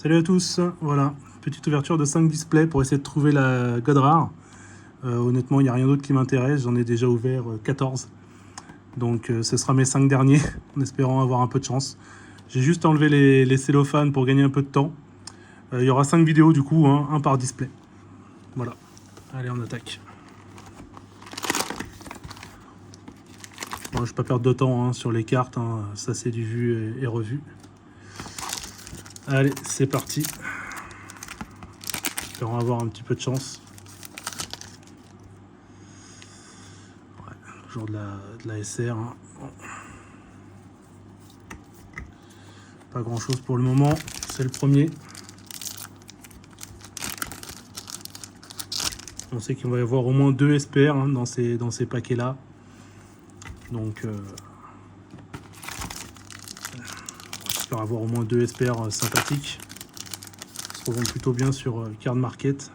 Salut à tous, voilà, petite ouverture de 5 displays pour essayer de trouver la God Rare. Honnêtement, il n'y a rien d'autre qui m'intéresse, j'en ai déjà ouvert 14. Donc ce sera mes 5 derniers, en espérant avoir un peu de chance. J'ai juste enlevé les cellophanes pour gagner un peu de temps. Il y aura 5 vidéos du coup, hein, un par display. Voilà, allez on attaque. Bon, je ne vais pas perdre de temps hein, sur les cartes, hein. Ça c'est du vu et revu. Allez, c'est parti. Espérons avoir un petit peu de chance. Ouais, toujours de la SR. Hein. Bon. Pas grand chose pour le moment, c'est le premier. On sait qu'il va y avoir au moins 2 SPR hein, dans ces paquets là. Donc j'espère avoir au moins 2 SPR sympathiques. Ça se revend plutôt bien sur Card Market.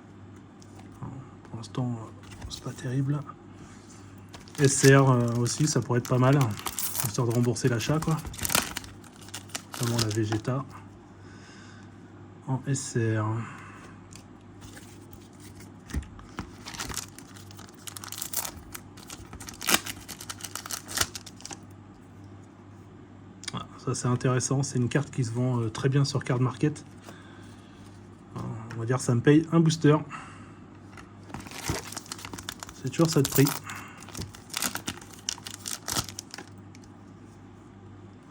Pour l'instant, c'est pas terrible. SR aussi, ça pourrait être pas mal. Histoire de rembourser l'achat, quoi. Notamment la Vegeta. En SR. Voilà, ça c'est intéressant. C'est une carte qui se vend très bien sur Card Market. On va dire ça me paye un booster. C'est toujours ça de prix.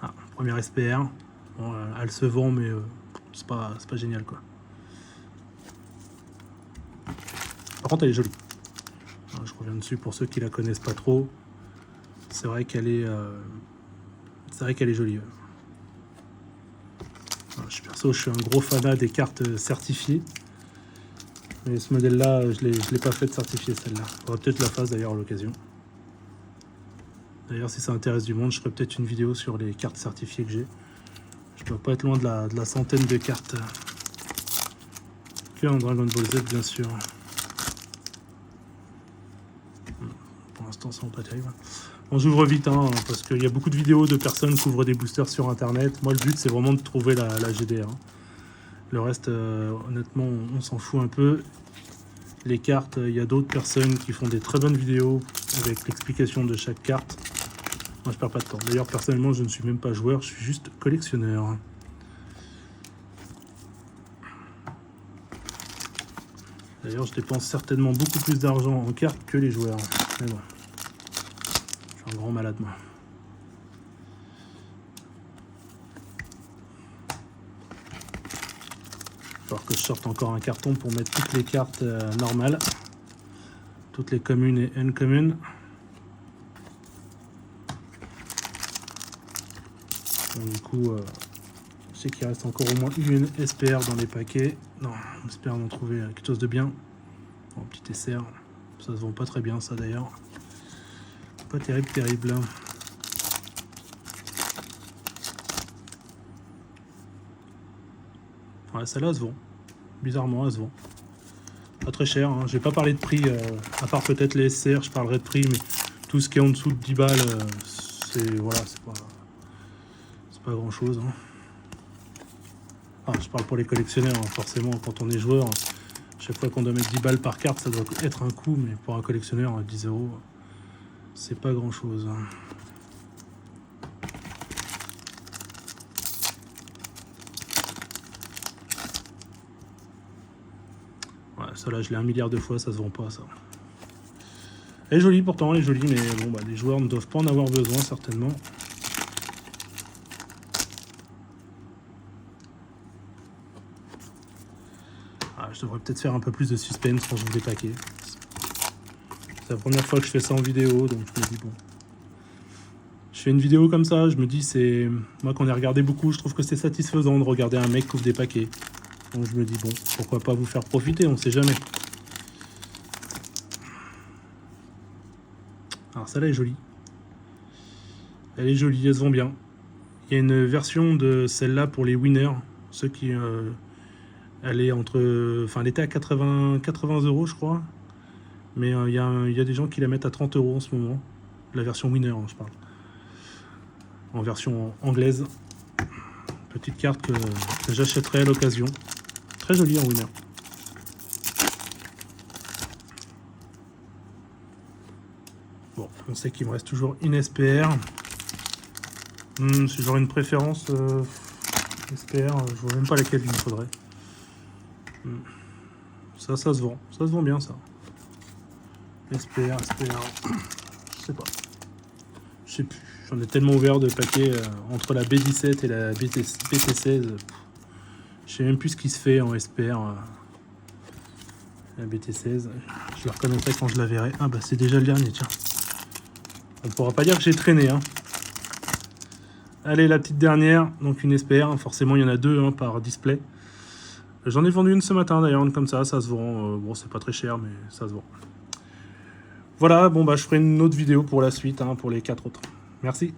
Ah, première SPR. Bon, elle se vend, mais c'est pas génial quoi. Par contre, elle est jolie. Je reviens dessus pour ceux qui la connaissent pas trop. C'est vrai qu'elle est, jolie. Je suis un gros fanat des cartes certifiées. Mais ce modèle-là, je l'ai pas fait de certifier celle-là. On va peut-être la faire d'ailleurs à l'occasion. D'ailleurs, si ça intéresse du monde, je ferai peut-être une vidéo sur les cartes certifiées que j'ai. Je dois pas être loin de la centaine de cartes. Que en Dragon Ball Z, bien sûr. Pour l'instant, ça va pas terrible. Bon, j'ouvre vite, hein, parce qu'il y a beaucoup de vidéos de personnes qui ouvrent des boosters sur Internet. Moi, le but, c'est vraiment de trouver la GDR. Hein. Le reste, honnêtement, on s'en fout un peu. Les cartes, il y a d'autres personnes qui font des très bonnes vidéos avec l'explication de chaque carte. Moi, je perds pas de temps. D'ailleurs, personnellement, je ne suis même pas joueur, je suis juste collectionneur. D'ailleurs, je dépense certainement beaucoup plus d'argent en cartes que les joueurs. Mais bon, je suis un grand malade, moi. Il va falloir que je sorte encore un carton pour mettre toutes les cartes normales. Toutes les communes et uncommunes. Bon, du coup, je sais qu'il reste encore au moins une SPR dans les paquets. Non, on espère en trouver quelque chose de bien. Bon, petit SR. Ça se vend pas très bien, ça d'ailleurs. Pas terrible, terrible. Ouais, celle-là, elle se vend. Bizarrement, elle se vend. Pas très cher, hein. Je vais pas parler de prix, à part peut-être les SR, je parlerai de prix, mais tout ce qui est en dessous de 10 balles, c'est voilà, c'est pas grand chose. Hein. Ah, je parle pour les collectionneurs, hein. Forcément, quand on est joueur, chaque fois qu'on doit mettre 10 balles par carte, ça doit être un coût, mais pour un collectionneur, 10 €, c'est pas grand chose. Hein. Ouais, ça là, je l'ai 1 milliard de fois, ça se vend pas, ça. Elle est jolie pourtant, elle est jolie, mais bon, bah, les joueurs ne doivent pas en avoir besoin, certainement. Ah, je devrais peut-être faire un peu plus de suspense quand j'ouvre des paquets. C'est la première fois que je fais ça en vidéo, donc je me dis bon. Je fais une vidéo comme ça, je me dis c'est... Moi qu'on ai regardé beaucoup, je trouve que c'est satisfaisant de regarder un mec qui ouvre des paquets. Donc je me dis bon, pourquoi pas vous faire profiter, on sait jamais. Alors celle-là est jolie. Elle est jolie, elle se vend bien. Il y a une version de celle-là pour les winners, ceux qui... elle est entre... Enfin, elle était à 80 € je crois. Mais il y a des gens qui la mettent à 30 € en ce moment. La version winner, hein, je parle. En version anglaise. Petite carte que j'achèterai à l'occasion. Très jolie en winner. Bon, on sait qu'il me reste toujours une SPR. Si j'aurais une préférence SPR, je vois même pas laquelle il me faudrait. Ça se vend. Ça se vend bien, ça. SPR. Je sais pas. Je sais plus. J'en ai tellement ouvert de paquets entre la B17 et la BT16. Je sais même plus ce qui se fait en SPR. La BT16. Je la reconnaîtrai quand je la verrai. Ah bah c'est déjà le dernier, tiens. On pourra pas dire que j'ai traîné, hein. Allez, la petite dernière, donc une SPR. Forcément, il y en a deux par display. J'en ai vendu une ce matin d'ailleurs, une comme ça se vend. Bon, c'est pas très cher, mais ça se vend. Voilà, bon bah je ferai une autre vidéo pour la suite, pour les 4 autres. Merci.